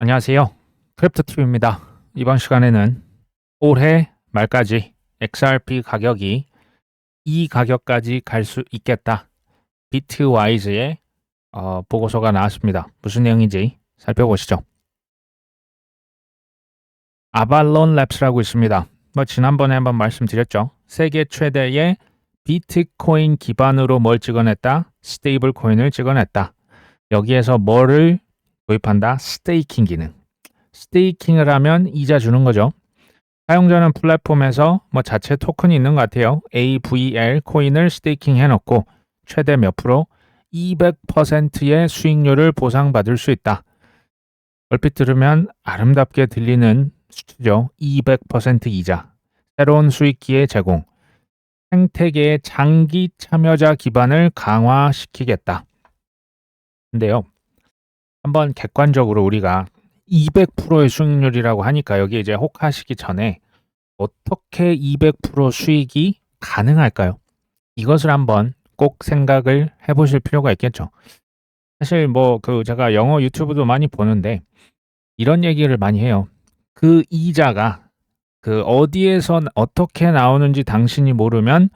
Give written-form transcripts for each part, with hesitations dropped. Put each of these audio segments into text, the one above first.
안녕하세요. 크립토TV입니다. 이번 시간에는 올해 말까지 XRP 가격이 이 가격까지 갈 수 있겠다. 비트와이즈의 보고서가 나왔습니다. 무슨 내용인지 살펴보시죠. 아발론 랩스라고 있습니다. 지난번에 한번 말씀드렸죠. 세계 최대의 비트코인 기반으로 뭘 찍어냈다? 스테이블 코인을 찍어냈다. 여기에서 뭐를 도입한다? 스테이킹 기능. 스테이킹을 하면 이자 주는 거죠. 사용자는 플랫폼에서 자체 토큰이 있는 것 같아요. AVL 코인을 스테이킹 해놓고 최대 몇 프로? 200%의 수익률을 보상받을 수 있다. 얼핏 들으면 아름답게 들리는 수치죠. 200% 이자. 새로운 수익기회 제공. 생태계의 장기 참여자 기반을 강화시키겠다. 근데요. 한번 객관적으로 우리가 200%의 수익률이라고 하니까 여기 이제 혹하시기 전에 어떻게 200% 수익이 가능할까요? 이것을 한번 꼭 생각을 해보실 필요가 있겠죠. 사실 제가 영어 유튜브도 많이 보는데 이런 얘기를 많이 해요. 그 이자가 어디에서 어떻게 나오는지 당신이 모르면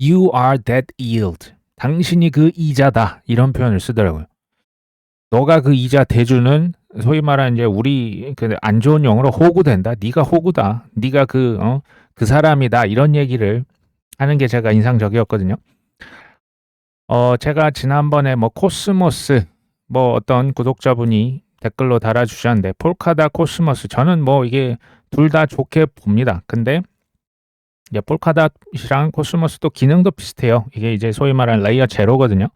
You are that yield. 당신이 그 이자다. 이런 표현을 쓰더라고요. 너가 그 이자 대주는 소위 말하는 이제 우리 안 좋은 용어로 호구된다. 네가 호구다. 네가 그 사람이다. 이런 얘기를 하는 게 제가 인상적이었거든요. 제가 지난번에 코스모스 어떤 구독자분이 댓글로 달아주셨는데 폴카다 코스모스 저는 이게 둘 다 좋게 봅니다. 근데 이제 폴카닷이랑 코스모스도 기능도 비슷해요. 이게 이제 소위 말하는 레이어 제로거든요.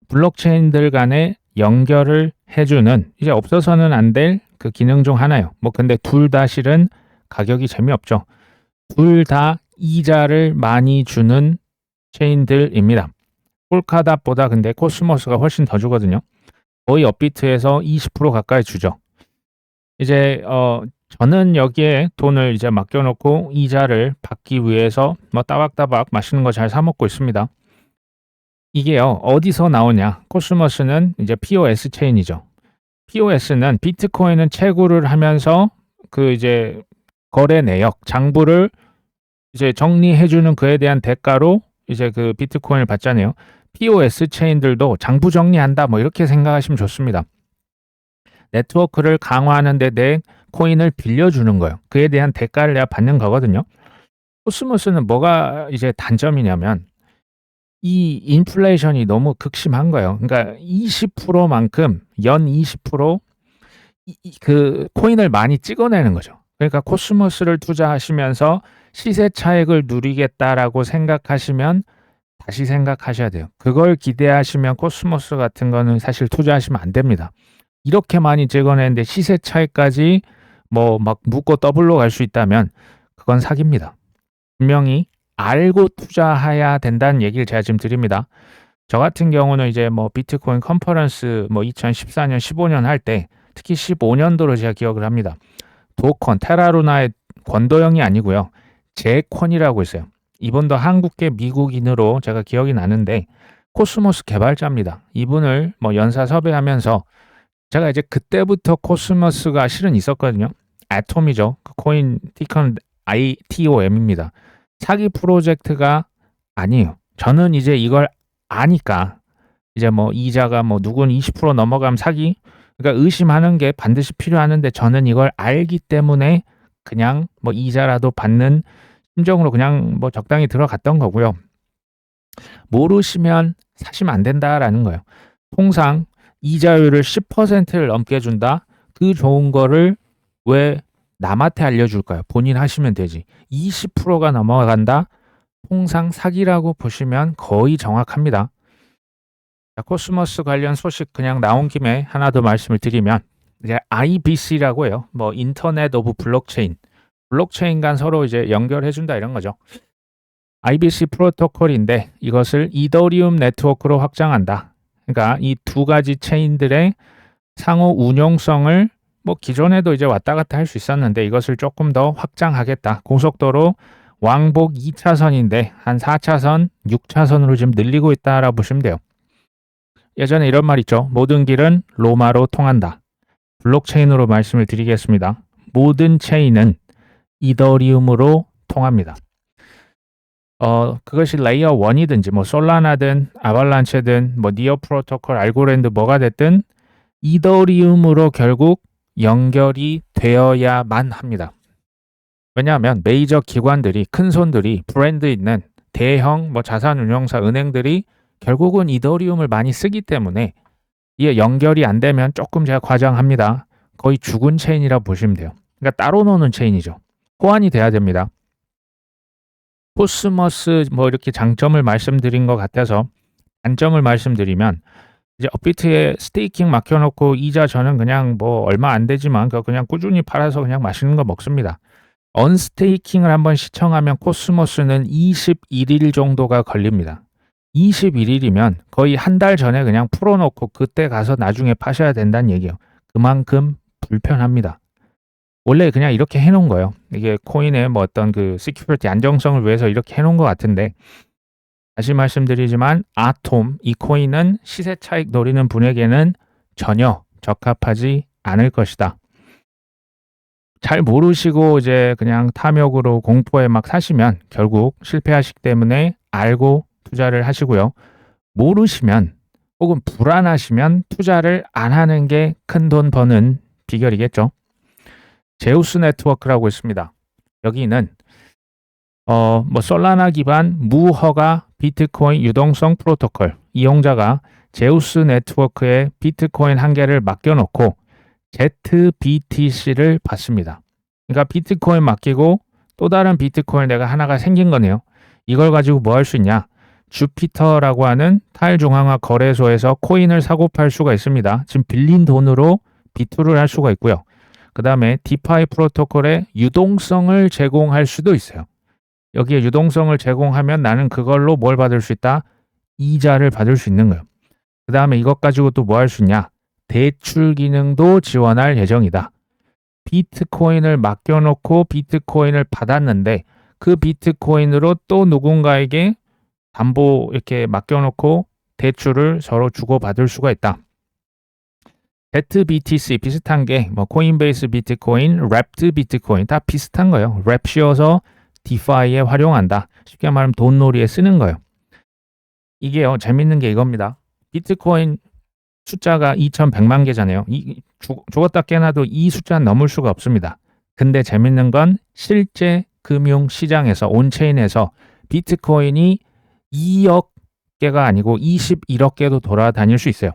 블록체인들 간에 연결을 해주는 이제 없어서는 안 될 그 기능 중 하나예요. 근데 둘 다 실은 가격이 재미없죠. 둘 다 이자를 많이 주는 체인들입니다. 폴카닷보다 근데 코스모스가 훨씬 더 주거든요. 거의 업비트에서 20% 가까이 주죠. 이제 저는 여기에 돈을 이제 맡겨놓고 이자를 받기 위해서 따박따박 맛있는 거 잘 사 먹고 있습니다. 이게요, 어디서 나오냐? 코스모스는 이제 POS 체인이죠. POS는 비트코인은 채굴을 하면서 이제 거래 내역, 장부를 이제 정리해주는 그에 대한 대가로 이제 그 비트코인을 받잖아요. POS 체인들도 장부 정리한다, 이렇게 생각하시면 좋습니다. 네트워크를 강화하는데 내 코인을 빌려주는 거예요. 그에 대한 대가를 내가 받는 거거든요. 코스모스는 뭐가 이제 단점이냐면 이 인플레이션이 너무 극심한 거예요. 그러니까 20%만큼 연 20% 그 코인을 많이 찍어내는 거죠. 그러니까 코스모스를 투자하시면서 시세 차익을 누리겠다라고 생각하시면 다시 생각하셔야 돼요. 그걸 기대하시면 코스모스 같은 거는 사실 투자하시면 안 됩니다. 이렇게 많이 찍어내는데 시세 차익까지 막 묶고 더블로 갈 수 있다면 그건 사기입니다. 분명히 알고 투자해야 된다는 얘기를 제가 지금 드립니다. 저 같은 경우는 이제 비트코인 컨퍼런스 2014년, 15년 할 때 특히 15년도로 제가 기억을 합니다. 도컨, 테라루나의 권도영이 아니고요. 제콘이라고 있어요. 이분도 한국계 미국인으로 제가 기억이 나는데 코스모스 개발자입니다. 이분을 연사 섭외하면서 제가 이제 그때부터 코스모스가 실은 있었거든요. 아톰이죠. 그 코인 티커는 ITOM입니다. 사기 프로젝트가 아니에요. 저는 이제 이걸 아니까 이제 이자가 누군 20% 넘어가면 사기, 그러니까 의심하는 게 반드시 필요하는데 저는 이걸 알기 때문에 그냥 이자라도 받는 심정으로 그냥 적당히 들어갔던 거고요. 모르시면 사시면 안 된다라는 거예요. 통상 이자율을 10%를 넘게 준다. 그 좋은 거를 왜 남한테 알려줄까요? 본인 하시면 되지. 20%가 넘어간다? 통상 사기라고 보시면 거의 정확합니다. 자, 코스모스 관련 소식 그냥 나온 김에 하나 더 말씀을 드리면 이제 IBC라고 해요. 인터넷 오브 블록체인. 블록체인 간 서로 이제 연결해준다 이런 거죠. IBC 프로토콜인데 이것을 이더리움 네트워크로 확장한다. 그러니까 이 두 가지 체인들의 상호 운용성을 기존에도 이제 왔다 갔다 할 수 있었는데 이것을 조금 더 확장하겠다. 고속도로 왕복 2차선인데 한 4차선, 6차선으로 지금 늘리고 있다라고 보시면 돼요. 예전에 이런 말 있죠. 모든 길은 로마로 통한다. 블록체인으로 말씀을 드리겠습니다. 모든 체인은 이더리움으로 통합니다. 그것이 레이어 1이든지 뭐 솔라나든 아발란체든 뭐 니어 프로토콜, 알고랜드 뭐가 됐든 이더리움으로 결국 연결이 되어야만 합니다. 왜냐하면 메이저 기관들이, 큰 손들이, 브랜드 있는 대형 뭐 자산운용사, 은행들이 결국은 이더리움을 많이 쓰기 때문에 이게 연결이 안 되면, 조금 제가 과장합니다, 거의 죽은 체인이라고 보시면 돼요. 그러니까 따로 노는 체인이죠. 호환이 돼야 됩니다. 코스모스 뭐 이렇게 장점을 말씀드린 것 같아서 단점을 말씀드리면, 이제 업비트에 스테이킹 맡겨놓고 이자 저는 그냥 뭐 얼마 안 되지만 그냥 꾸준히 팔아서 그냥 맛있는 거 먹습니다. 언스테이킹을 한번 시청하면 코스모스는 21일 정도가 걸립니다. 21일이면 거의 한 달 전에 그냥 풀어놓고 그때 가서 나중에 파셔야 된다는 얘기예요. 그만큼 불편합니다. 원래 그냥 이렇게 해놓은 거예요. 이게 코인의 뭐 어떤 그 시큐리티 안정성을 위해서 이렇게 해놓은 것 같은데, 다시 말씀드리지만 아톰, 이 코인은 시세 차익 노리는 분에게는 전혀 적합하지 않을 것이다. 잘 모르시고 이제 그냥 탐욕으로 공포에 막 사시면 결국 실패하시기 때문에 알고 투자를 하시고요. 모르시면 혹은 불안하시면 투자를 안 하는 게 큰 돈 버는 비결이겠죠. 제우스 네트워크라고 있습니다. 여기는 뭐 솔라나 기반 무허가 비트코인 유동성 프로토콜 이용자가 제우스 네트워크에 비트코인 한 개를 맡겨놓고 ZBTC를 받습니다. 그러니까 비트코인 맡기고 또 다른 비트코인 내가 하나가 생긴 거네요. 이걸 가지고 뭐 할 수 있냐? 주피터라고 하는 탈중앙화 거래소에서 코인을 사고 팔 수가 있습니다. 지금 빌린 돈으로 비투를 할 수가 있고요. 그 다음에 디파이 프로토콜에 유동성을 제공할 수도 있어요. 여기에 유동성을 제공하면 나는 그걸로 뭘 받을 수 있다? 이자를 받을 수 있는 거예요. 그 다음에 이것 가지고 또 뭐 할 수 있냐? 대출 기능도 지원할 예정이다. 비트코인을 맡겨놓고 비트코인을 받았는데 그 비트코인으로 또 누군가에게 담보 이렇게 맡겨놓고 대출을 서로 주고받을 수가 있다. ZBTC 비슷한 게 뭐 코인베이스 비트코인, 랩드 비트코인 다 비슷한 거예요. 랩 씌워서 디파이에 활용한다. 쉽게 말하면 돈놀이에 쓰는 거예요. 이게요, 재밌는 게 이겁니다. 비트코인 숫자가 2100만 개잖아요. 죽었다 깨나도 이 숫자는 넘을 수가 없습니다. 근데 재밌는 건 실제 금융시장에서, 온체인에서 비트코인이 2억 개가 아니고 21억 개도 돌아다닐 수 있어요.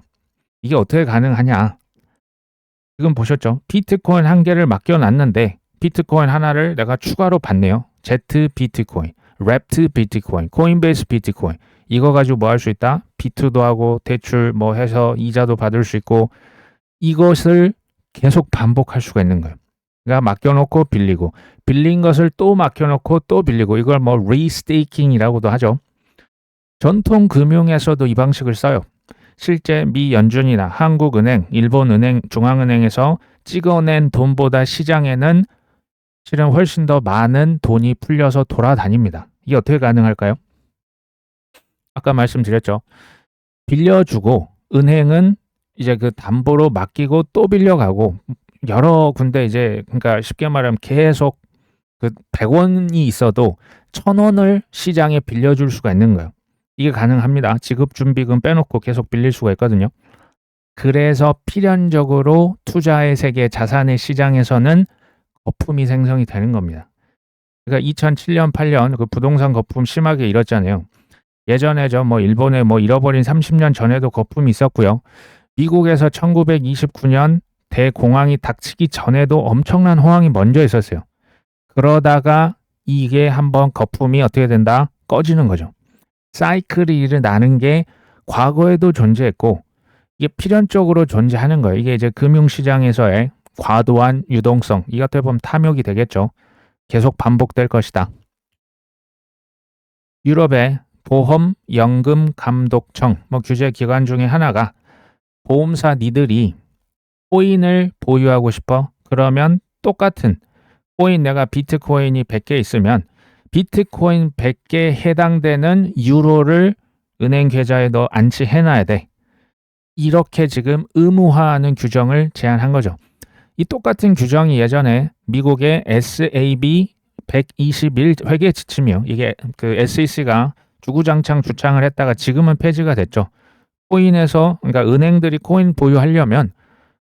이게 어떻게 가능하냐? 지금 보셨죠? 비트코인 한 개를 맡겨놨는데 비트코인 하나를 내가 추가로 받네요. Z 비트코인, 랩트 비트코인, 코인베이스 비트코인. 이거 가지고 뭐 할 수 있다? 비투도 하고 대출 뭐 해서 이자도 받을 수 있고, 이것을 계속 반복할 수가 있는 거예요. 그러니까 맡겨놓고 빌리고, 빌린 것을 또 맡겨놓고 또 빌리고, 이걸 뭐 리스테이킹이라고도 하죠. 전통 금융에서도 이 방식을 써요. 실제 미 연준이나 한국은행, 일본은행, 중앙은행에서 찍어낸 돈보다 시장에는 실은 훨씬 더 많은 돈이 풀려서 돌아다닙니다. 이게 어떻게 가능할까요? 아까 말씀드렸죠. 빌려주고 은행은 이제 그 담보로 맡기고 또 빌려가고, 여러 군데 이제, 그러니까 쉽게 말하면 계속 그 100원이 있어도 1000원을 시장에 빌려줄 수가 있는 거예요. 이게 가능합니다. 지급준비금 빼놓고 계속 빌릴 수가 있거든요. 그래서 필연적으로 투자의 세계, 자산의 시장에서는 거품이 생성이 되는 겁니다. 그러니까 2007년, 8년 그 부동산 거품 심하게 일었잖아요. 예전에 뭐 일본에 뭐 잃어버린 30년 전에도 거품이 있었고요. 미국에서 1929년 대공황이 닥치기 전에도 엄청난 호황이 먼저 있었어요. 그러다가 이게 한번 거품이 어떻게 된다? 꺼지는 거죠. 사이클이 일어나는 게 과거에도 존재했고 이게 필연적으로 존재하는 거예요. 이게 이제 금융시장에서의 과도한 유동성, 이 어떻게 보면 탐욕이 되겠죠. 계속 반복될 것이다. 유럽의 보험 연금 감독청 뭐 규제 기관 중에 하나가, 보험사 니들이 코인을 보유하고 싶어? 그러면 똑같은 코인, 내가 비트코인이 100개 있으면 비트코인 100개에 해당되는 유로를 은행 계좌에 너 안치해놔야 돼. 이렇게 지금 의무화하는 규정을 제안한 거죠. 이 똑같은 규정이 예전에 미국의 SAB 121 회계 지침이요. 이게 그 SEC가 주구장창 주창을 했다가 지금은 폐지가 됐죠. 코인에서 그러니까 은행들이 코인 보유하려면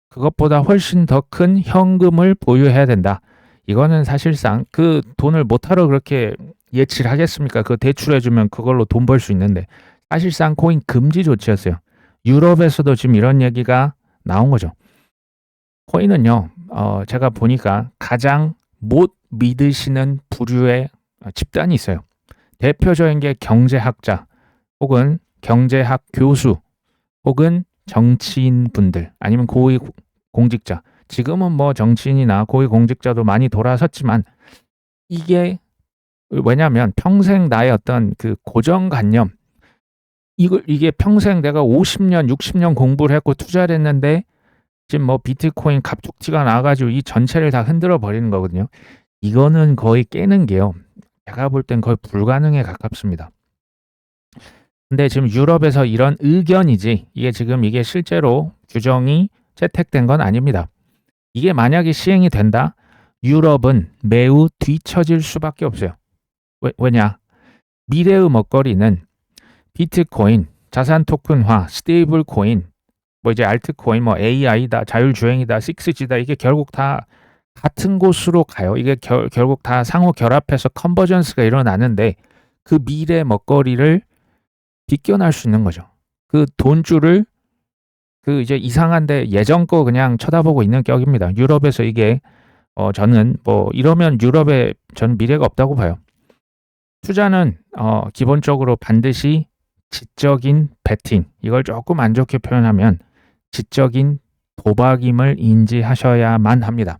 그것보다 훨씬 더 큰 현금을 보유해야 된다. 이거는 사실상 그 돈을 못하러 그렇게 예치를 하겠습니까? 그 대출해주면 그걸로 돈 벌 수 있는데 사실상 코인 금지 조치였어요. 유럽에서도 지금 이런 얘기가 나온 거죠. 코인은요, 제가 보니까 가장 못 믿으시는 부류의 집단이 있어요. 대표적인 게 경제학자 혹은 경제학 교수 혹은 정치인 분들 아니면 고위 공직자. 지금은 뭐 정치인이나 고위 공직자도 많이 돌아섰지만 이게 왜냐하면 평생 나의 어떤 그 고정관념 이게 평생 내가 50년, 60년 공부를 했고 투자를 했는데 지금 뭐 비트코인 갑툭튀가 나와가지고 이 전체를 다 흔들어 버리는 거거든요. 이거는 거의 깨는 게요. 제가 볼 땐 거의 불가능에 가깝습니다. 근데 지금 유럽에서 이런 의견이지 이게 지금 이게 실제로 규정이 채택된 건 아닙니다. 이게 만약에 시행이 된다? 유럽은 매우 뒤처질 수밖에 없어요. 왜냐? 미래의 먹거리는 비트코인, 자산 토큰화, 스테이블 코인, 뭐 이제 알트코인, 뭐 AI다, 자율주행이다, 6G다 이게 결국 다 같은 곳으로 가요. 이게 결국 다 상호 결합해서 컨버전스가 일어나는데 그 미래 먹거리를 비껴날 수 있는 거죠. 그 돈줄을 그 이제 이상한데 예전 거 그냥 쳐다보고 있는 격입니다. 유럽에서 이게 저는 뭐 이러면 유럽에 저는 미래가 없다고 봐요. 투자는 기본적으로 반드시 지적인 베팅 이걸 조금 안 좋게 표현하면 지적인 도박임을 인지하셔야만 합니다.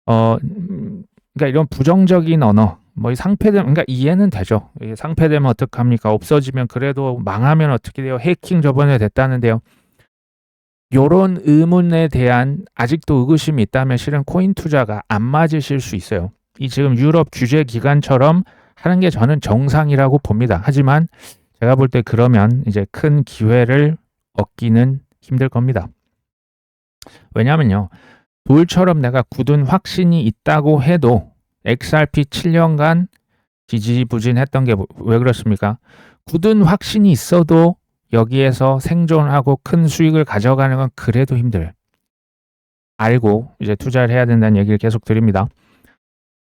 그러니까 이런 부정적인 언어 뭐 상패되면 그러니까 이해는 되죠. 상패되면 어떡합니까? 없어지면 그래도 망하면 어떻게 돼요? 해킹 저번에 됐다는데요. 요런 의문에 대한 아직도 의구심이 있다면 실은 코인 투자가 안 맞으실 수 있어요. 이 지금 유럽 규제 기관처럼 하는 게 저는 정상이라고 봅니다. 하지만 제가 볼 때 그러면 이제 큰 기회를 얻기는 힘들 겁니다. 왜냐면요. 돌처럼 내가 굳은 확신이 있다고 해도 XRP 7년간 지지부진했던 게 왜 그렇습니까? 굳은 확신이 있어도 여기에서 생존하고 큰 수익을 가져가는 건 그래도 힘들어요. 알고 이제 투자를 해야 된다는 얘기를 계속 드립니다.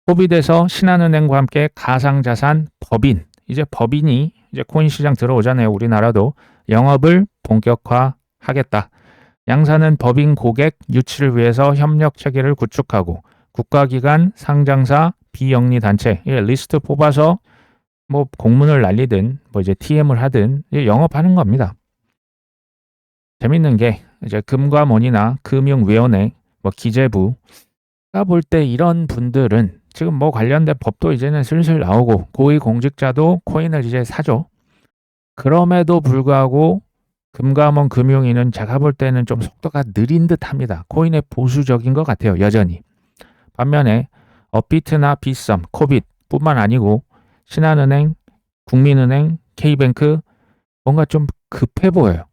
코비드에서 신한은행과 함께 가상자산 법인, 이제 법인이 이제 코인 시장 들어오잖아요. 우리나라도 영업을 본격화하겠다. 양사는 법인 고객 유치를 위해서 협력 체계를 구축하고 국가기관, 상장사, 비영리 단체 리스트 뽑아서 뭐 공문을 날리든 뭐 이제 TM을 하든 영업하는 겁니다. 재밌는 게 이제 금과mon이나 금융위원회, 뭐 기재부가 볼 때 이런 분들은 지금 뭐 관련된 법도 이제는 슬슬 나오고 고위 공직자도 코인을 이제 사죠. 그럼에도 불구하고 금감원 금융위는 제가 볼 때는 좀 속도가 느린 듯합니다. 코인에 보수적인 것 같아요. 여전히. 반면에 업비트나 비썸, 코빗뿐만 아니고 신한은행, 국민은행, K뱅크 뭔가 좀 급해 보여요.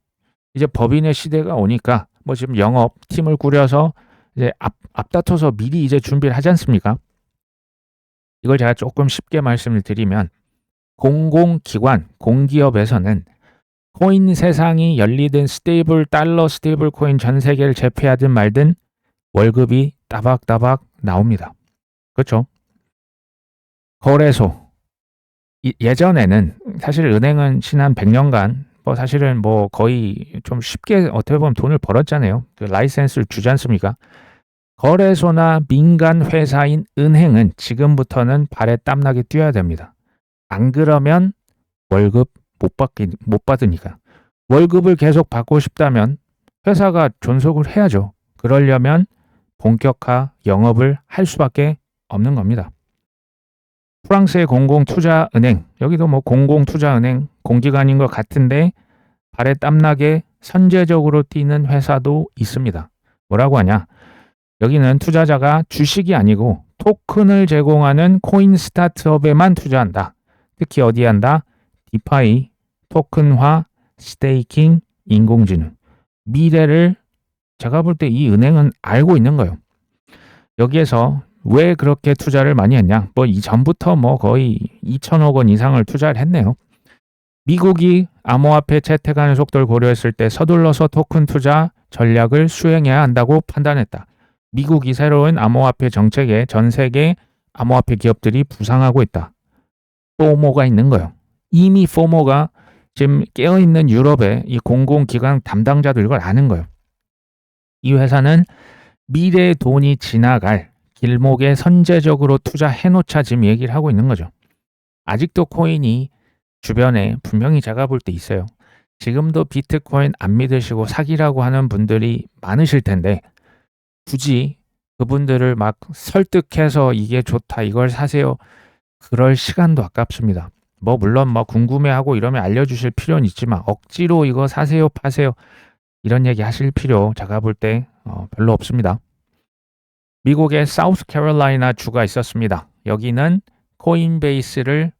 이제 법인의 시대가 오니까 뭐 지금 영업 팀을 꾸려서 이제 앞다퉈서 미리 이제 준비를 하지 않습니까? 이걸 제가 조금 쉽게 말씀을 드리면 공공기관, 공기업에서는 코인 세상이 열리든 스테이블 달러, 스테이블 코인 전 세계를 제패하든 말든 월급이 따박따박 나옵니다. 그렇죠? 거래소. 예전에는 사실 은행은 지난 100년간 뭐 사실은 뭐 거의 좀 쉽게 어떻게 보면 돈을 벌었잖아요. 그 라이센스를 주지 않습니까? 거래소나 민간 회사인 은행은 지금부터는 발에 땀나게 뛰어야 됩니다. 안 그러면 월급 못 받으니까. 월급을 계속 받고 싶다면 회사가 존속을 해야죠. 그러려면 본격화 영업을 할 수밖에 없는 겁니다. 프랑스의 공공투자은행, 여기도 뭐 공공투자은행 공기관인 것 같은데 발에 땀나게 선제적으로 뛰는 회사도 있습니다. 뭐라고 하냐? 여기는 투자자가 주식이 아니고 토큰을 제공하는 코인 스타트업에만 투자한다. 특히 어디에 한다? 디파이, 토큰화, 스테이킹, 인공지능. 미래를 제가 볼 때 이 은행은 알고 있는 거예요. 여기에서 왜 그렇게 투자를 많이 했냐? 뭐 이전부터 뭐 거의 2천억 원 이상을 투자를 했네요. 미국이 암호화폐 채택하는 속도를 고려했을 때 서둘러서 토큰 투자 전략을 수행해야 한다고 판단했다. 미국이 새로운 암호화폐 정책에 전 세계 암호화폐 기업들이 부상하고 있다. 포모가 있는 거예요. 이미 포모가 지금 깨어있는 유럽의 이 공공기관 담당자도 이걸 아는 거예요. 이 회사는 미래의 돈이 지나갈 길목에 선제적으로 투자해놓자 지금 얘기를 하고 있는 거죠. 아직도 코인이 주변에 분명히 제가 볼 때 있어요. 지금도 비트코인 안 믿으시고 사기라고 하는 분들이 많으실 텐데 굳이 그분들을 막 설득해서 이게 좋다, 이걸 사세요, 그럴 시간도 아깝습니다. 뭐 물론 뭐 궁금해하고 이러면 알려주실 필요는 있지만 억지로 이거 사세요, 파세요 이런 얘기 하실 필요 제가 볼 때 별로 없습니다. 미국의 사우스캐롤라이나 주가 있었습니다. 여기는 코인베이스를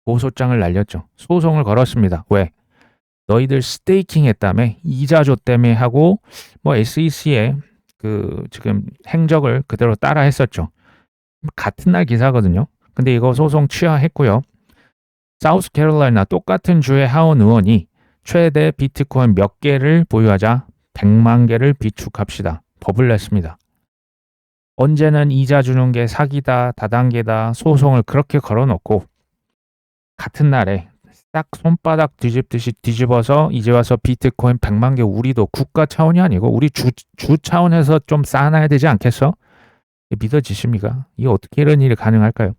고소장을 날렸죠. 소송을 걸었습니다. 왜? 너희들 스테이킹 했다며, 이자 줬다며 하고 뭐 SEC의 그 지금 행적을 그대로 따라 했었죠. 같은 날 기사거든요. 근데 이거 소송 취하했고요. 사우스캐롤라이나 똑같은 주의 하원 의원이 최대 비트코인 몇 개를 보유하자 100만 개를 비축합시다. 법을 냈습니다. 언제는 이자 주는 게 사기다, 다단계다 소송을 그렇게 걸어놓고 같은 날에 딱 손바닥 뒤집듯이 뒤집어서 이제 와서 비트코인 100만 개, 우리도 국가 차원이 아니고 우리 주 차원에서 좀 쌓아놔야 되지 않겠어? 믿어지십니까? 이게 어떻게 이런 일이 가능할까요?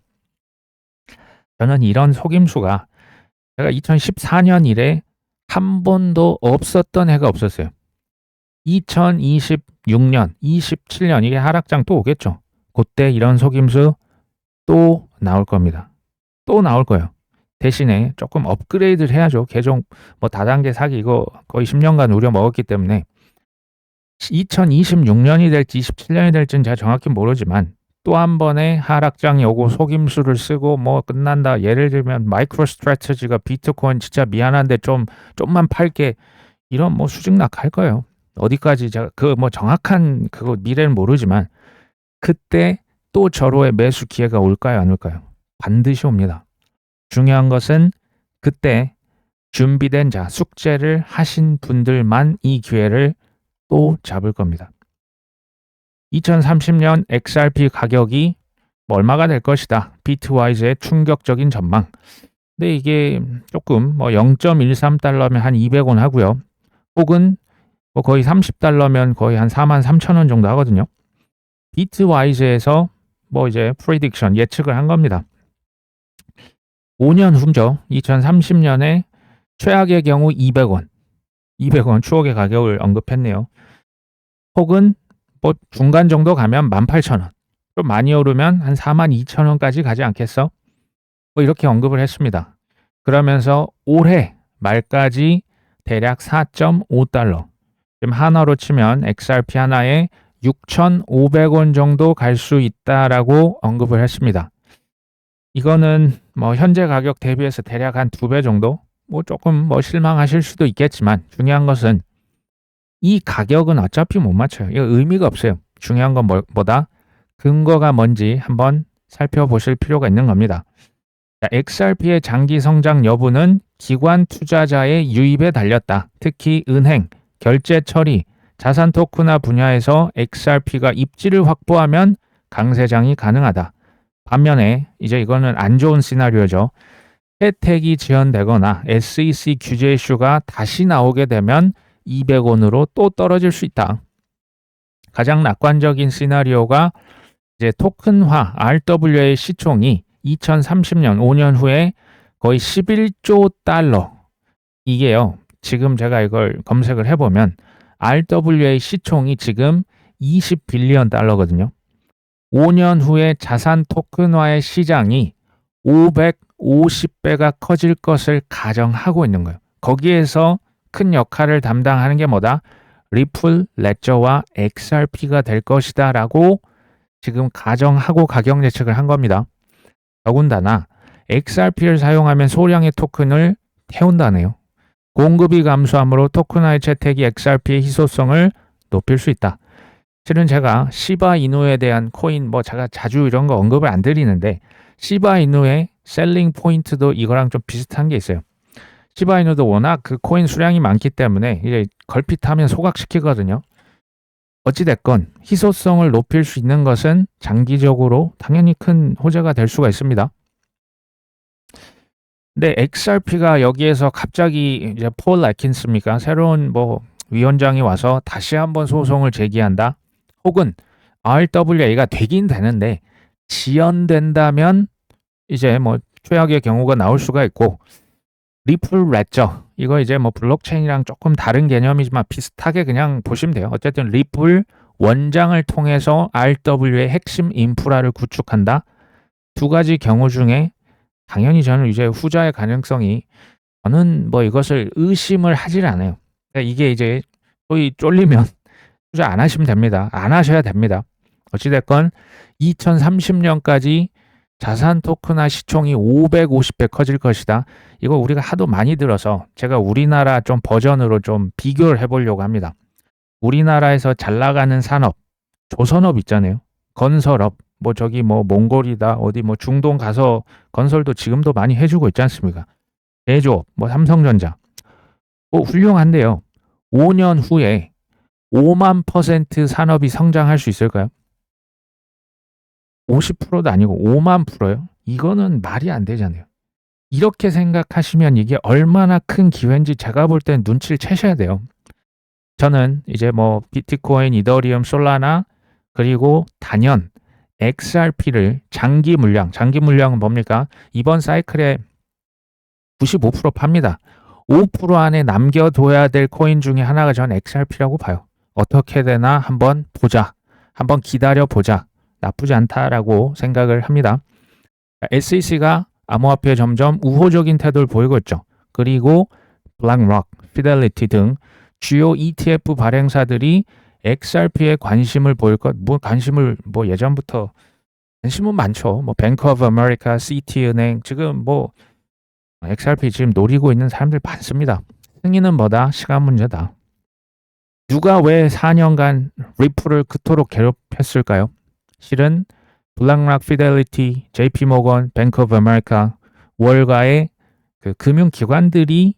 저는 이런 속임수가 제가 2014년 이래 한 번도 없었던 해가 없었어요. 2026년, 27년 이게 하락장 또 오겠죠. 그때 이런 속임수 또 나올 겁니다. 또 나올 거예요. 대신에 조금 업그레이드를 해야죠. 계정 뭐 다단계 사기 이거 거의 10년간 우려 먹었기 때문에 2026년이 될지 27년이 될지는 제가 정확히 모르지만 또 한 번의 하락장이 오고 속임수를 쓰고 뭐 끝난다. 예를 들면 마이크로 스트래티지가 비트코인 진짜 미안한데 좀만 팔게, 이런 뭐 수직낙 할 거예요. 어디까지 제가 그 뭐 정확한 그거 미래는 모르지만 그때 또 절호의 매수 기회가 올까요, 안 올까요? 반드시 옵니다. 중요한 것은 그때 준비된 자, 숙제를 하신 분들만 이 기회를 또 잡을 겁니다. 2030년 XRP 가격이 뭐 얼마가 될 것이다. 비트와이즈의 충격적인 전망. 근데 이게 조금 뭐 0.13달러면 한 200원 하고요. 혹은 뭐 거의 30달러면 거의 한 43,000원 정도 하거든요. 비트와이즈에서 뭐 이제 프리딕션 예측을 한 겁니다. 5년 후죠. 2030년에 최악의 경우 200원. 200원 추억의 가격을 언급했네요. 혹은 뭐 중간 정도 가면 18,000원. 좀 많이 오르면 한 42,000원까지 가지 않겠어? 뭐 이렇게 언급을 했습니다. 그러면서 올해 말까지 대략 4.5달러. 지금 하나로 치면 XRP 하나에 6,500원 정도 갈 수 있다라고 언급을 했습니다. 이거는 뭐 현재 가격 대비해서 대략 한 2배 정도? 뭐 조금 뭐 실망하실 수도 있겠지만 중요한 것은 이 가격은 어차피 못 맞춰요. 이거 의미가 없어요. 중요한 건 뭐다? 근거가 뭔지 한번 살펴보실 필요가 있는 겁니다. 자, XRP의 장기 성장 여부는 기관 투자자의 유입에 달렸다. 특히 은행, 결제 처리, 자산 토크나 분야에서 XRP가 입지를 확보하면 강세장이 가능하다. 반면에 이제 이거는 안 좋은 시나리오죠. 혜택이 지연되거나 SEC 규제 이슈가 다시 나오게 되면 200원으로 또 떨어질 수 있다. 가장 낙관적인 시나리오가 이제 토큰화 RWA의 시총이 2030년 5년 후에 거의 11조 달러. 이게요. 지금 제가 이걸 검색을 해보면 RWA 시총이 지금 20빌리언 달러거든요. 5년 후에 자산 토큰화의 시장이 550배가 커질 것을 가정하고 있는 거예요. 거기에서 큰 역할을 담당하는 게 뭐다? 리플, 레저와 XRP가 될 것이다 라고 지금 가정하고 가격 예측을 한 겁니다. 더군다나 XRP를 사용하면 소량의 토큰을 태운다네요. 공급이 감소함으로 토큰화의 채택이 XRP의 희소성을 높일 수 있다. 실은 제가 시바 이누에 대한 코인 뭐 제가 자주 이런 거 언급을 안 드리는데 시바 이누의 셀링 포인트도 이거랑 좀 비슷한 게 있어요. 시바 이누도 워낙 그 코인 수량이 많기 때문에 이제 걸핏하면 소각시키거든요. 어찌됐건 희소성을 높일 수 있는 것은 장기적으로 당연히 큰 호재가 될 수가 있습니다. 근데 XRP가 여기에서 갑자기 이제 폴 애킨스입니까? 새로운 뭐 위원장이 와서 다시 한번 소송을 제기한다. 혹은 RWA가 되긴 되는데 지연된다면 이제 뭐 최악의 경우가 나올 수가 있고 리플 레저 이거 이제 뭐 블록체인이랑 조금 다른 개념이지만 비슷하게 그냥 보시면 돼요. 어쨌든 리플 원장을 통해서 RW의 핵심 인프라를 구축한다. 두 가지 경우 중에 당연히 저는 이제 후자의 가능성이 저는 뭐 이것을 의심을 하질 않아요. 그러니까 이게 이제 소위 쫄리면 투자 안 하시면 됩니다. 안 하셔야 됩니다. 어찌됐건 2030년까지 자산 토큰화 시총이 550배 커질 것이다. 이거 우리가 하도 많이 들어서 제가 우리나라 좀 버전으로 좀 비교를 해보려고 합니다. 우리나라에서 잘 나가는 산업, 조선업 있잖아요. 건설업, 뭐 저기 뭐 몽골이다, 어디 뭐 중동 가서 건설도 지금도 많이 해주고 있지 않습니까? 제조업, 뭐 삼성전자. 뭐 훌륭한데요. 5년 후에 5만% 산업이 성장할 수 있을까요? 50%도 아니고 5만 %요? 이거는 말이 안 되잖아요. 이렇게 생각하시면 이게 얼마나 큰 기회인지 제가 볼 땐 눈치를 채셔야 돼요. 저는 이제 뭐 비트코인, 이더리움, 솔라나 그리고 단연 XRP를 장기 물량은 뭡니까? 이번 사이클에 95% 팝니다. 5% 안에 남겨둬야 될 코인 중에 하나가 전 XRP라고 봐요. 어떻게 되나 한번 보자. 한번 기다려 보자. 나쁘지 않다라고 생각을 합니다. SEC가 암호화폐에 점점 우호적인 태도를 보이고 있죠. 그리고 블랙록, 피델리티 등 주요 ETF 발행사들이 XRP에 관심을 보일 것, 뭐 관심을 뭐 예전부터 관심은 많죠. 뭐 뱅크 오브 아메리카, CT은행 지금 뭐 XRP 지금 노리고 있는 사람들 많습니다. 승인은 뭐다? 시간 문제다. 누가 왜 4년간 리플을 그토록 괴롭혔을까요? 실은 블랙록, 피델리티, JP모건, 뱅크 오브 아메리카, 월가의 그 금융기관들이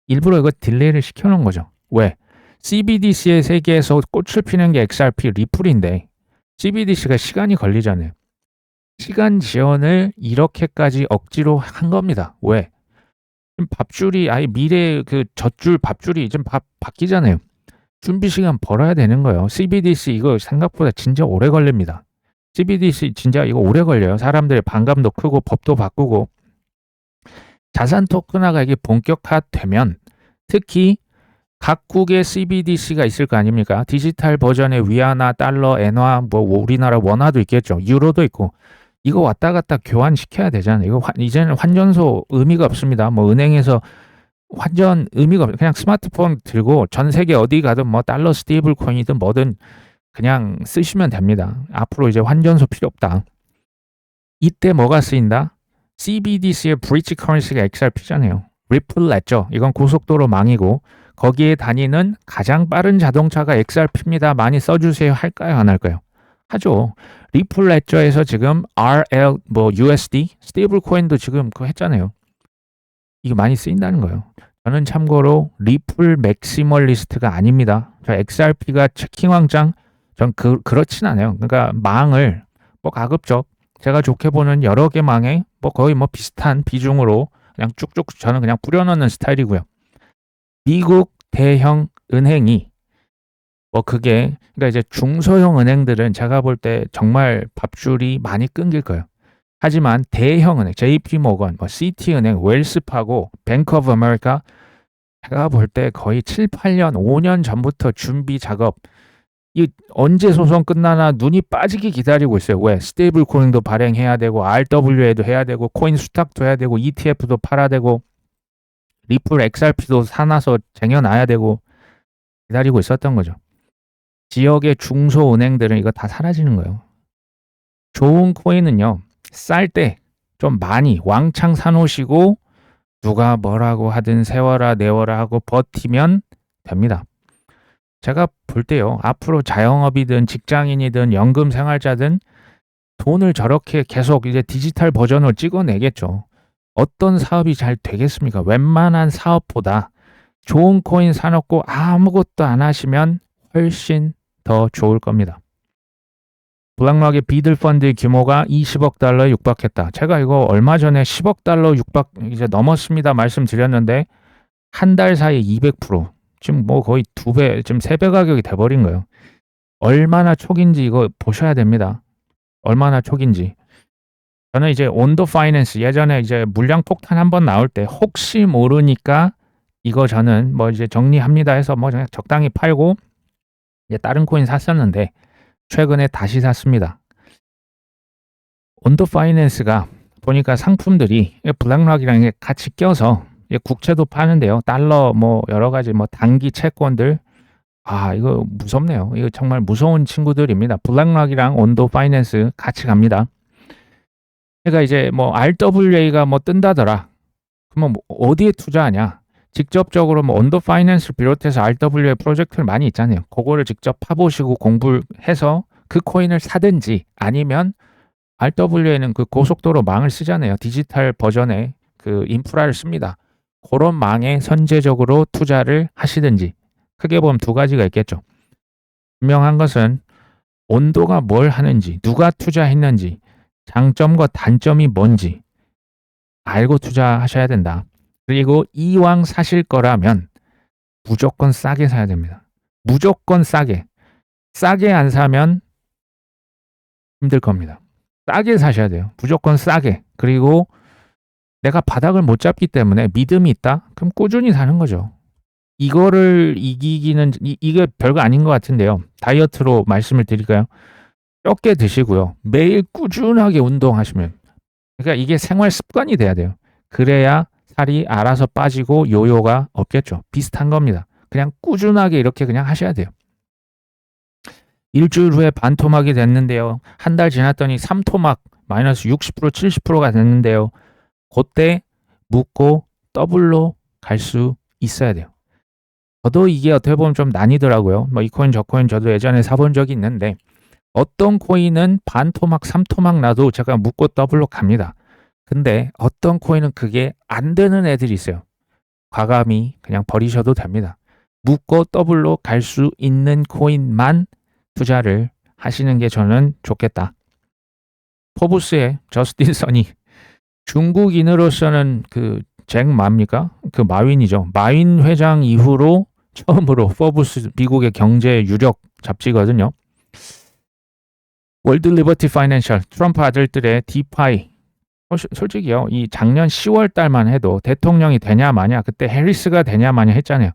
일부러 이거 딜레이를 시켜놓은 거죠. 왜? CBDC의 세계에서 꽃을 피는 게 XRP 리플인데 CBDC가 시간이 걸리잖아요. 시간 지연을 이렇게까지 억지로 한 겁니다. 왜? 지금 밥줄이 아예 미래 그 젖줄 밥줄이 지금 바뀌잖아요. 준비 시간 벌어야 되는 거예요. CBDC 이거 생각보다 진짜 오래 걸립니다. CBDC 진짜 이거 오래 걸려요. 사람들의 반감도 크고 법도 바꾸고 자산 토큰화가 이게 본격화되면 특히 각국의 CBDC가 있을 거 아닙니까? 디지털 버전의 위안화, 달러, 엔화, 뭐 우리나라 원화도 있겠죠. 유로도 있고 이거 왔다 갔다 교환시켜야 되잖아요. 이거 이제는 환전소 의미가 없습니다. 뭐 은행에서 환전 의미가 없어요. 그냥 스마트폰 들고 전 세계 어디 가든 뭐 달러 스테이블 코인이든 뭐든 그냥 쓰시면 됩니다. 앞으로 이제 환전소 필요 없다. 이때 뭐가 쓰인다? CBDC의 브릿지 커런시가 XRP잖아요. 리플 레저 이건 고속도로 망이고 거기에 다니는 가장 빠른 자동차가 XRP입니다. 많이 써주세요. 할까요? 안 할까요? 하죠. 리플 레저에서 지금 RL 뭐 USD 스테이블 코인도 지금 그거 했잖아요. 이게 많이 쓰인다는 거예요. 저는 참고로 리플 맥시멀리스트가 아닙니다. 저 XRP가 체킹왕짱 전 그렇진 않아요. 그러니까 망을 뭐 가급적 제가 좋게 보는 여러 개 망에 뭐 거의 뭐 비슷한 비중으로 그냥 쭉쭉 저는 그냥 뿌려넣는 스타일이고요. 미국 대형 은행이 뭐 그게 그러니까 이제 중소형 은행들은 제가 볼 때 정말 밥줄이 많이 끊길 거예요. 하지만 대형 은행, JP모건, 뭐 CT은행, 웰스파고, 뱅크 오브 아메리카 제가 볼 때 거의 7, 8년, 5년 전부터 준비 작업 이 언제 소송 끝나나 눈이 빠지게 기다리고 있어요. 왜? 스테이블 코인도 발행해야 되고 RWA도 해야 되고 코인 수탁도 해야 되고 ETF도 팔아야 되고 리플 XRP도 사놔서 쟁여놔야 되고 기다리고 있었던 거죠. 지역의 중소은행들은 이거 다 사라지는 거예요. 좋은 코인은요. 쌀 때 좀 많이 왕창 사놓으시고 누가 뭐라고 하든 세워라 내워라 하고 버티면 됩니다. 제가 볼 때요. 앞으로 자영업이든 직장인이든 연금 생활자든 돈을 저렇게 계속 이제 디지털 버전으로 찍어내겠죠. 어떤 사업이 잘 되겠습니까? 웬만한 사업보다 좋은 코인 사놓고 아무것도 안 하시면 훨씬 더 좋을 겁니다. 블랙락의 비들 펀드 규모가 20억 달러에 육박했다. 제가 이거 얼마 전에 10억 달러 육박 이제 넘었습니다 말씀드렸는데 한 달 사이에 200%. 지금 뭐 거의 2배, 지금 3배 가격이 돼버린 거예요. 얼마나 촉인지 이거 보셔야 됩니다. 얼마나 촉인지. 저는 이제 온도 파이낸스 예전에 이제 물량 폭탄 한번 나올 때 혹시 모르니까 이거 저는 뭐 이제 정리합니다 해서 뭐 그냥 적당히 팔고 이제 다른 코인 샀었는데 최근에 다시 샀습니다. 온도 파이낸스가 보니까 상품들이 블랙락이랑 같이 껴서 국채도 파는데요. 달러 뭐 여러 가지 뭐 단기 채권들 이거 무섭네요. 이거 정말 무서운 친구들입니다. 블랙락이랑 온도 파이낸스 같이 갑니다. 그러니까 이제 뭐 RWA가 뭐 뜬다더라. 그러면 뭐 어디에 투자하냐? 직접적으로 뭐 온도 파이낸스를 비롯해서 RWA 프로젝트를 많이 있잖아요. 그거를 직접 파보시고 공부를 해서 그 코인을 사든지 아니면 RWA는 그 고속도로 망을 쓰잖아요. 디지털 버전의 그 인프라를 씁니다. 그런 망에 선제적으로 투자를 하시든지 크게 보면 두 가지가 있겠죠. 분명한 것은 온도가 뭘 하는지 누가 투자했는지 장점과 단점이 뭔지 알고 투자하셔야 된다. 그리고 이왕 사실 거라면 무조건 싸게 사야 됩니다. 무조건 싸게. 싸게 안 사면 힘들 겁니다. 싸게 사셔야 돼요. 무조건 싸게. 그리고 내가 바닥을 못 잡기 때문에 믿음이 있다? 그럼 꾸준히 사는 거죠. 이거를 이기기는 이게 별거 아닌 것 같은데요. 다이어트로 말씀을 드릴까요? 적게 드시고요. 매일 꾸준하게 운동하시면 그러니까 이게 생활 습관이 돼야 돼요. 그래야 살이 알아서 빠지고 요요가 없겠죠. 비슷한 겁니다. 그냥 꾸준하게 이렇게 그냥 하셔야 돼요. 일주일 후에 반토막이 됐는데요. 한 달 지났더니 3토막 마이너스 60% 70%가 됐는데요. 그때 묶고 더블로 갈 수 있어야 돼요. 저도 이게 어떻게 보면 좀 난이더라고요. 뭐 이 코인 저 코인 저도 예전에 사본 적이 있는데 어떤 코인은 반토막 3토막 나도 제가 묶고 더블로 갑니다. 근데 어떤 코인은 그게 안 되는 애들이 있어요. 과감히 그냥 버리셔도 됩니다. 묶고 더블로 갈 수 있는 코인만 투자를 하시는 게 저는 좋겠다. 포브스의 저스틴 선이 중국인으로서는 잭 마입니까? 마윈이죠. 마윈 회장 이후로 처음으로 포브스 미국의 경제 유력 잡지거든요. 월드 리버티 파이낸셜 트럼프 아들들의 디파이 솔직히요. 이 작년 10월 달만 해도 대통령이 되냐 마냐 그때 해리스가 되냐 마냐 했잖아요.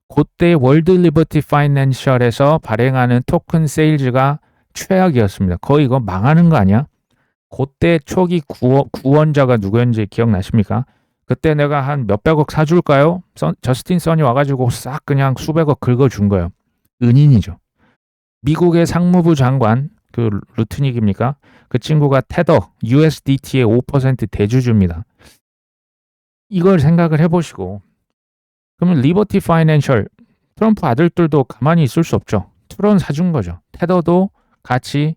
그때 월드 리버티 파이낸셜에서 발행하는 토큰 세일즈가 최악이었습니다. 거의 이거 망하는 거 아니야? 그때 초기 구원자가 누구였는지 기억나십니까? 그때 내가 한 몇백억 사줄까요? 저스틴 선이 와가지고 싹 그냥 수백억 긁어준 거예요. 은인이죠. 미국의 상무부 장관 루트닉입니까? 그 친구가 테더 USDT의 5% 대주주입니다. 이걸 생각을 해보시고 그러면 리버티 파이낸셜 트럼프 아들들도 가만히 있을 수 없죠. 트론 사준 거죠. 테더도 같이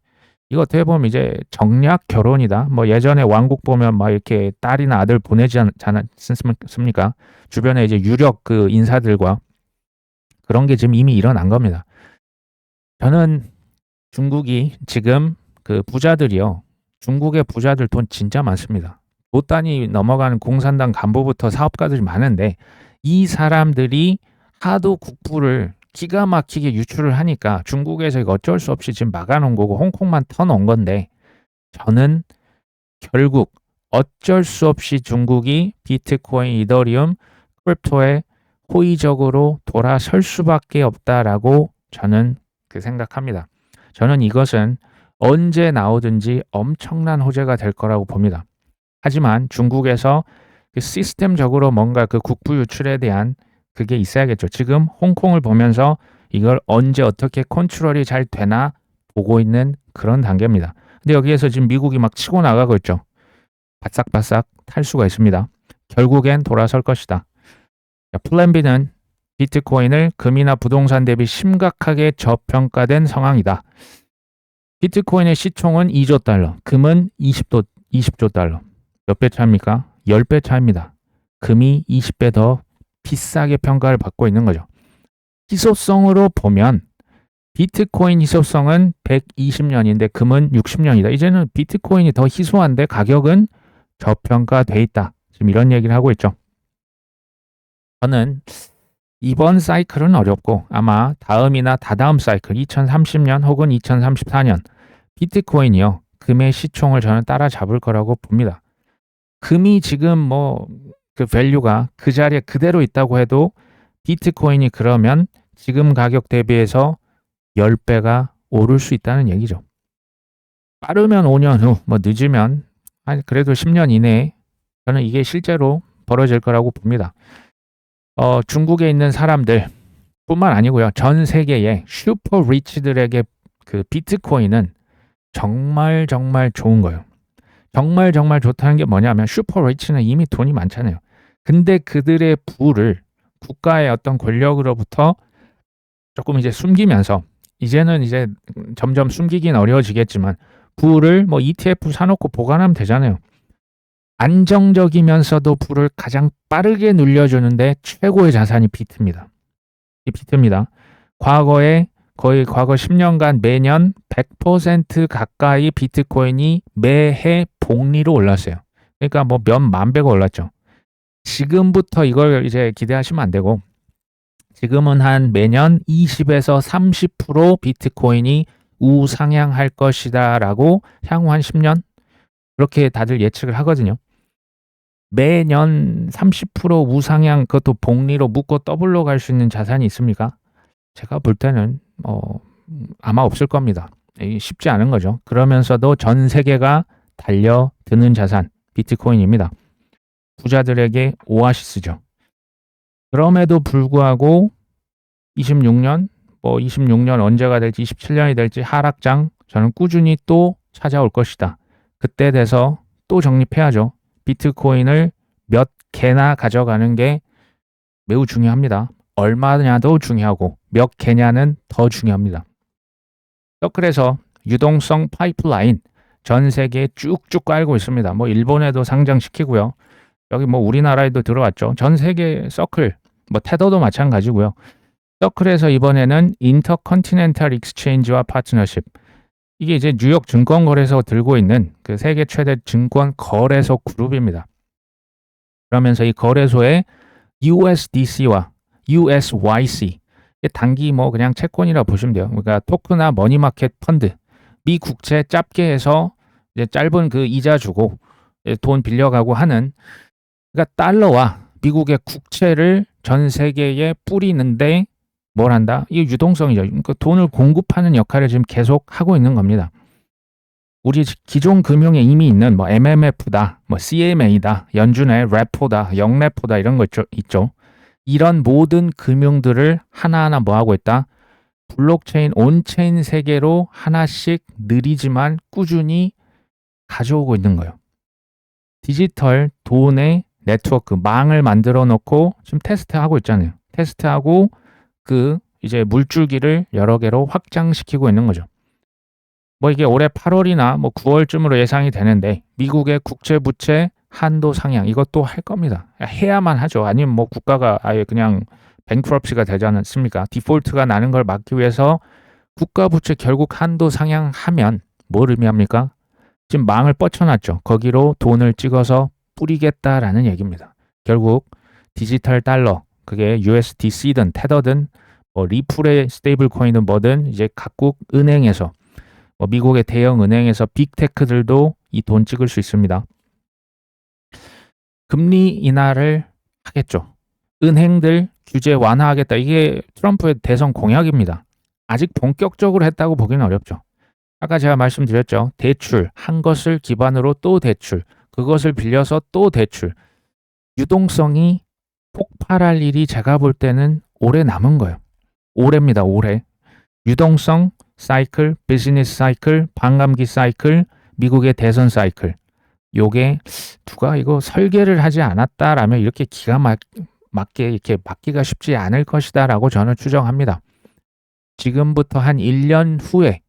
이거 어떻게 보면 이제 정략 결혼이다. 뭐 예전에 왕국 보면 막 이렇게 딸이나 아들 보내지 않습니까? 주변에 이제 유력 인사들과 그런 게 지금 이미 일어난 겁니다. 저는 중국이 지금 부자들이요. 중국의 부자들 돈 진짜 많습니다. 조 단위 넘어가는 공산당 간부부터 사업가들이 많은데 이 사람들이 하도 국부를 기가 막히게 유출을 하니까 중국에서 이거 어쩔 수 없이 지금 막아놓은 거고 홍콩만 터놓은 건데 저는 결국 어쩔 수 없이 중국이 비트코인, 이더리움, 크립토에 호의적으로 돌아설 수밖에 없다라고 저는 생각합니다. 저는 이것은 언제 나오든지 엄청난 호재가 될 거라고 봅니다. 하지만 중국에서 시스템적으로 뭔가 국부 유출에 대한 그게 있어야겠죠. 지금 홍콩을 보면서 이걸 언제 어떻게 컨트롤이 잘 되나 보고 있는 그런 단계입니다. 근데 여기에서 지금 미국이 막 치고 나가고 있죠. 바싹바싹 탈 수가 있습니다. 결국엔 돌아설 것이다. 플랜 B는 비트코인을 금이나 부동산 대비 심각하게 저평가된 상황이다. 비트코인의 시총은 2조 달러, 금은 20조 달러. 몇 배 차입니까? 10배 차입니다. 금이 20배 더 비싸게 평가를 받고 있는 거죠. 희소성으로 보면 비트코인 희소성은 120년인데 금은 60년이다. 이제는 비트코인이 더 희소한데 가격은 저평가돼 있다. 지금 이런 얘기를 하고 있죠. 저는 이번 사이클은 어렵고 아마 다음이나 다다음 사이클 2030년 혹은 2034년 비트코인이요. 금의 시총을 저는 따라잡을 거라고 봅니다. 금이 지금 뭐 그 밸류가 그 자리에 그대로 있다고 해도 비트코인이 그러면 지금 가격 대비해서 10배가 오를 수 있다는 얘기죠. 빠르면 5년 후, 뭐 늦으면 그래도 10년 이내에 저는 이게 실제로 벌어질 거라고 봅니다. 중국에 있는 사람들 뿐만 아니고요. 전 세계의 슈퍼 리치들에게 그 비트코인은 정말 좋은 거예요. 정말 좋다는 게 뭐냐면 슈퍼 리치는 이미 돈이 많잖아요. 근데 그들의 부를 국가의 어떤 권력으로부터 조금 이제 숨기면서 이제는 이제 점점 숨기긴 어려워지겠지만 부를 뭐 ETF 사놓고 보관하면 되잖아요. 안정적이면서도 부를 가장 빠르게 늘려주는데 최고의 자산이 비트입니다. 이 비트입니다. 과거에 거의 과거 10년간 매년 100% 가까이 비트코인이 매해 복리로 올랐어요. 그러니까 뭐 몇만 배가 올랐죠. 지금부터 이걸 이제 기대하시면 안 되고 지금은 한 매년 20에서 30% 비트코인이 우상향할 것이다라고 향후 한 10년 그렇게 다들 예측을 하거든요. 매년 30% 우상향 그것도 복리로 묶고 더블로 갈 수 있는 자산이 있습니까? 제가 볼 때는 아마 없을 겁니다. 쉽지 않은 거죠. 그러면서도 전 세계가 달려드는 자산 비트코인입니다. 부자들에게 오아시스죠. 그럼에도 불구하고 26년 26년 언제가 될지 27년이 될지 하락장 저는 꾸준히 또 찾아올 것이다. 그때 돼서 또 정립해야죠. 비트코인을 몇 개나 가져가는 게 매우 중요합니다. 얼마냐도 중요하고 몇 개냐는 더 중요합니다. 서클에서 유동성 파이프라인 전 세계에 쭉쭉 깔고 있습니다. 뭐 일본에도 상장시키고요. 여기 뭐 우리나라에도 들어왔죠. 전 세계 서클, 뭐 테더도 마찬가지고요. 서클에서 이번에는 인터컨티넨탈 익스체인지와 파트너십. 이게 이제 뉴욕 증권거래소 들고 있는 그 세계 최대 증권 거래소 그룹입니다. 그러면서 이 거래소에 USDC와 USYC 단기 뭐 그냥 채권이라 보시면 돼요. 그러니까 토크나 머니마켓 펀드, 미 국채 짧게 해서 이제 짧은 그 이자 주고 돈 빌려가고 하는 그러니까 달러와 미국의 국채를 전 세계에 뿌리는데 뭘 한다? 이게 유동성이죠. 그러니까 돈을 공급하는 역할을 지금 계속 하고 있는 겁니다. 우리 기존 금융에 이미 있는 뭐 MMF다, 뭐 CMA다, 연준의 레포다, 영레포다 이런 거 있죠. 이런 모든 금융들을 하나하나 뭐 하고 있다? 블록체인, 온체인 세계로 하나씩 느리지만 꾸준히 가져오고 있는 거예요. 디지털 돈의 네트워크, 망을 만들어 놓고 지금 테스트하고 있잖아요. 테스트하고 그 이제 물줄기를 여러 개로 확장시키고 있는 거죠. 뭐 이게 올해 8월이나 뭐 9월쯤으로 예상이 되는데 미국의 국채 부채 한도 상향 이것도 할 겁니다. 해야만 하죠. 아니면 뭐 국가가 아예 그냥 뱅크럽시가 되지 않습니까? 디폴트가 나는 걸 막기 위해서 국가 부채 결국 한도 상향하면 뭘 의미합니까? 지금 망을 뻗쳐놨죠. 거기로 돈을 찍어서 뿌리겠다라는 얘기입니다. 결국 디지털 달러 그게 USDC든 테더든 뭐 리플의 스테이블 코인은 뭐든 이제 각국 은행에서 뭐 미국의 대형 은행에서 빅테크들도 이 돈 찍을 수 있습니다. 금리 인하를 하겠죠. 은행들 규제 완화하겠다. 이게 트럼프의 대선 공약입니다. 아직 본격적으로 했다고 보기는 어렵죠. 아까 제가 말씀드렸죠. 대출, 한 것을 기반으로 또 대출, 그것을 빌려서 또 대출. 유동성이 폭발할 일이 제가 볼 때는 올해 남은 거예요. 올해입니다. 올해. 유동성 사이클, 비즈니스 사이클, 반감기 사이클, 미국의 대선 사이클. 요게 누가 이거 설계를 하지 않았다라면 이렇게 기가 맞게 이렇게 맞기가 쉽지 않을 것이다라고 저는 추정합니다. 지금부터 한 1년 후에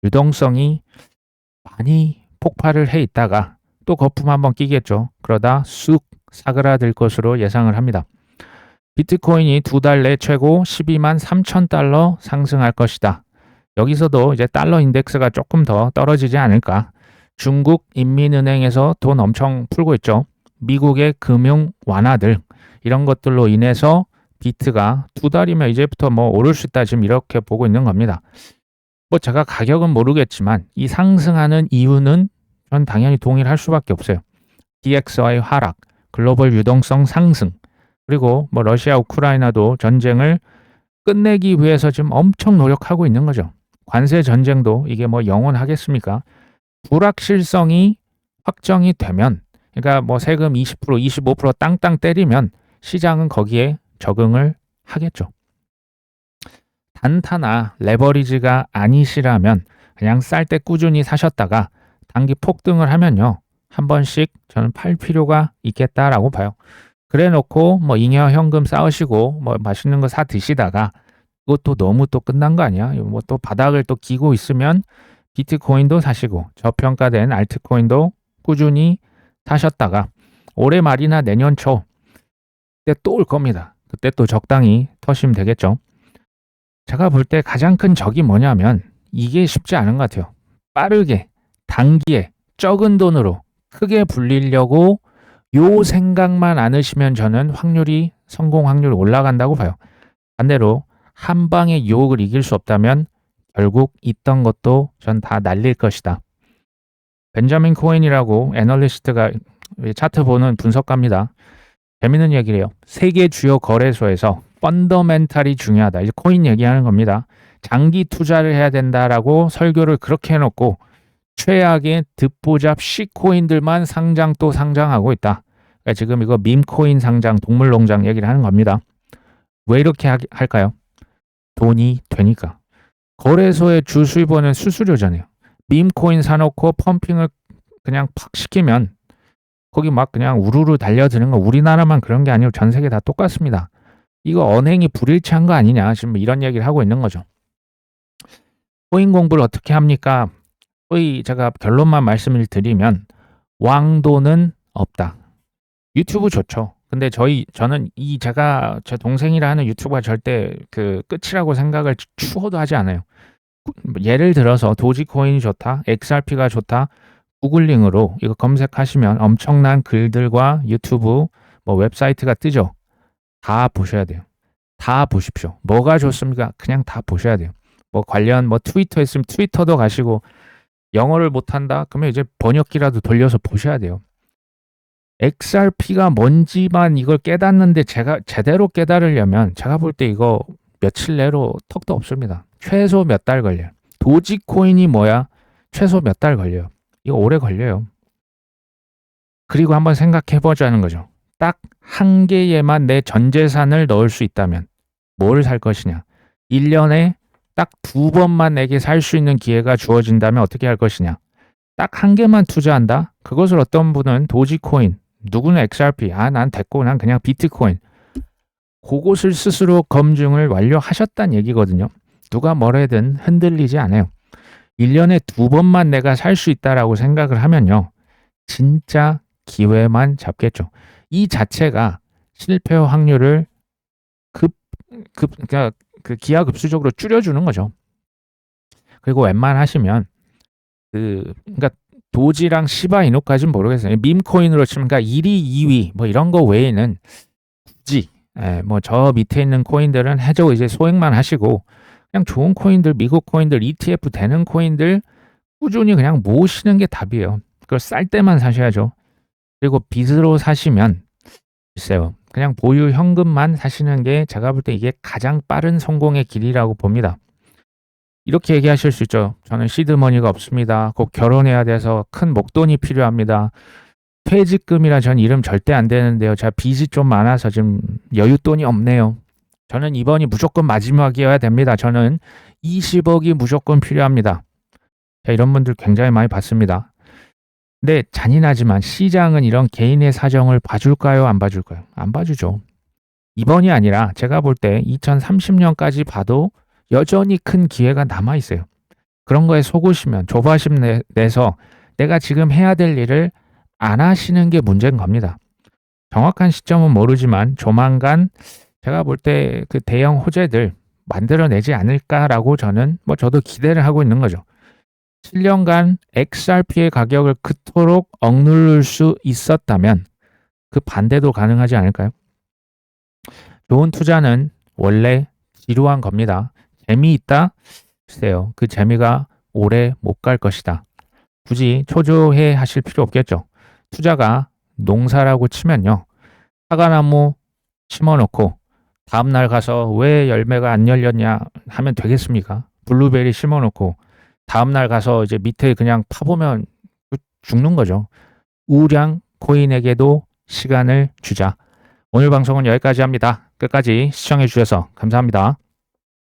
유동성이 많이 폭발을 해 있다가 또 거품 한번 끼겠죠. 그러다 쑥 사그라들 것으로 예상을 합니다. 비트코인이 2달 내 최고 12만 3천 달러 상승할 것이다. 여기서도 이제 달러 인덱스가 조금 더 떨어지지 않을까. 중국 인민은행에서 돈 엄청 풀고 있죠. 미국의 금융 완화들 이런 것들로 인해서 비트가 2달이면 이제부터 뭐 오를 수 있다 지금 이렇게 보고 있는 겁니다. 뭐 제가 가격은 모르겠지만 이 상승하는 이유는 전 당연히 동일할 수밖에 없어요. DXY 하락, 글로벌 유동성 상승, 그리고 뭐 러시아 우크라이나도 전쟁을 끝내기 위해서 지금 엄청 노력하고 있는 거죠. 관세 전쟁도 이게 뭐 영원하겠습니까? 불확실성이 확정이 되면, 그러니까 뭐 세금 20%, 25% 땅땅 때리면 시장은 거기에 적응을 하겠죠. 단타나 레버리지가 아니시라면 그냥 쌀 때 꾸준히 사셨다가 단기 폭등을 하면요. 한 번씩 저는 팔 필요가 있겠다라고 봐요. 그래 놓고 뭐 잉여 현금 쌓으시고 뭐 맛있는 거 사 드시다가 이것도 너무 또 끝난 거 아니야? 뭐 또 바닥을 또 기고 있으면 비트코인도 사시고 저평가된 알트코인도 꾸준히 사셨다가 올해 말이나 내년 초 그때 또 올 겁니다. 그때 또 적당히 터시면 되겠죠. 제가 볼 때 가장 큰 적이 뭐냐면 이게 쉽지 않은 것 같아요. 빠르게 단기에 적은 돈으로 크게 불리려고 요 생각만 안 하시면 저는 성공 확률이 올라간다고 봐요. 반대로 한 방에 유혹을 이길 수 없다면 결국 있던 것도 전 다 날릴 것이다. 벤자민 코엔이라고 애널리스트가 차트 보는 분석가입니다. 재밌는 얘기를 해요. 세계 주요 거래소에서 펀더멘탈이 중요하다. 이제 코인 얘기하는 겁니다. 장기 투자를 해야 된다라고 설교를 그렇게 해놓고 최악의 듣보잡 C코인들만 상장 또 상장하고 있다. 그러니까 지금 이거 밈코인 상장, 동물농장 얘기를 하는 겁니다. 왜 이렇게 할까요? 돈이 되니까. 거래소의 주 수입원은 수수료잖아요. 밈코인 사놓고 펌핑을 그냥 팍 시키면 거기 막 그냥 우르르 달려드는 거 우리나라만 그런 게 아니고 전 세계 다 똑같습니다. 이거 언행이 불일치한 거 아니냐 지금 이런 얘기를 하고 있는 거죠. 코인 공부를 어떻게 합니까? 거의 제가 결론만 말씀을 드리면 왕도는 없다. 유튜브 좋죠. 근데 저는 제가 제 동생이라 하는 유튜브가 절대 그 끝이라고 생각을 추호도 하지 않아요. 예를 들어서 도지코인이 좋다, XRP가 좋다, 구글링으로 이거 검색하시면 엄청난 글들과 유튜브 뭐 웹사이트가 뜨죠. 다 보셔야 돼요. 다 보십시오. 뭐가 좋습니까? 그냥 다 보셔야 돼요. 뭐 관련 뭐 트위터 있으면 트위터도 가시고 영어를 못한다? 그러면 이제 번역기라도 돌려서 보셔야 돼요. XRP가 뭔지만 이걸 깨닫는데 제가 제대로 깨달으려면 제가 볼 때 이거 며칠 내로 턱도 없습니다. 최소 몇 달 걸려요. 도지코인이 뭐야? 최소 몇 달 걸려요. 이거 오래 걸려요. 그리고 한번 생각해 보자는 거죠. 딱 한 개에만 내 전 재산을 넣을 수 있다면 뭘 살 것이냐? 1년에 딱 2번만 내게 살 수 있는 기회가 주어진다면 어떻게 할 것이냐? 딱 한 개만 투자한다? 그것을 어떤 분은 도지코인, 누구는 XRP, 난 됐고 난 그냥 비트코인. 그것을 스스로 검증을 완료하셨다는 얘기거든요. 누가 뭐래든 흔들리지 않아요. 1년에 2번만 내가 살 수 있다라고 생각을 하면요. 진짜 기회만 잡겠죠. 이 자체가 실패 확률을 그러니까 그 기하급수적으로 줄여주는 거죠. 그리고 웬만하시면 그러니까 도지랑 시바이누까지는 모르겠어요. 밈코인으로 치면 그러니까 1위, 2위 뭐 이런 거 외에는 굳이 뭐 저 밑에 있는 코인들은 해저 이제 소액만 하시고 그냥 좋은 코인들, 미국 코인들, ETF 되는 코인들 꾸준히 그냥 모으시는 게 답이에요. 그걸 쌀 때만 사셔야죠. 그리고 빚으로 사시면 글쎄요. 그냥 보유 현금만 사시는 게 제가 볼 때 이게 가장 빠른 성공의 길이라고 봅니다. 이렇게 얘기하실 수 있죠. 저는 시드머니가 없습니다. 곧 결혼해야 돼서 큰 목돈이 필요합니다. 퇴직금이라 전 이름 절대 안 되는데요. 제가 빚이 좀 많아서 지금 여윳돈이 없네요. 저는 이번이 무조건 마지막이어야 됩니다. 저는 20억이 무조건 필요합니다. 자, 이런 분들 굉장히 많이 봤습니다. 근데 잔인하지만 시장은 이런 개인의 사정을 봐줄까요? 안 봐줄까요? 안 봐주죠. 이번이 아니라 제가 볼 때 2030년까지 봐도 여전히 큰 기회가 남아 있어요. 그런 거에 속으시면 조바심 내서 내가 지금 해야 될 일을 안 하시는 게 문제인 겁니다. 정확한 시점은 모르지만 조만간 제가 볼 때 그 대형 호재들 만들어내지 않을까라고 저도 기대를 하고 있는 거죠. 7년간 XRP의 가격을 그토록 억누를 수 있었다면 그 반대도 가능하지 않을까요? 좋은 투자는 원래 지루한 겁니다. 재미있다? 글쎄요. 그 재미가 오래 못 갈 것이다. 굳이 초조해 하실 필요 없겠죠. 투자가 농사라고 치면요. 사과나무 심어놓고 다음날 가서 왜 열매가 안 열렸냐 하면 되겠습니까? 블루베리 심어놓고 다음날 가서 이제 밑에 그냥 파보면 죽는 거죠. 우량 코인에게도 시간을 주자. 오늘 방송은 여기까지 합니다. 끝까지 시청해 주셔서 감사합니다.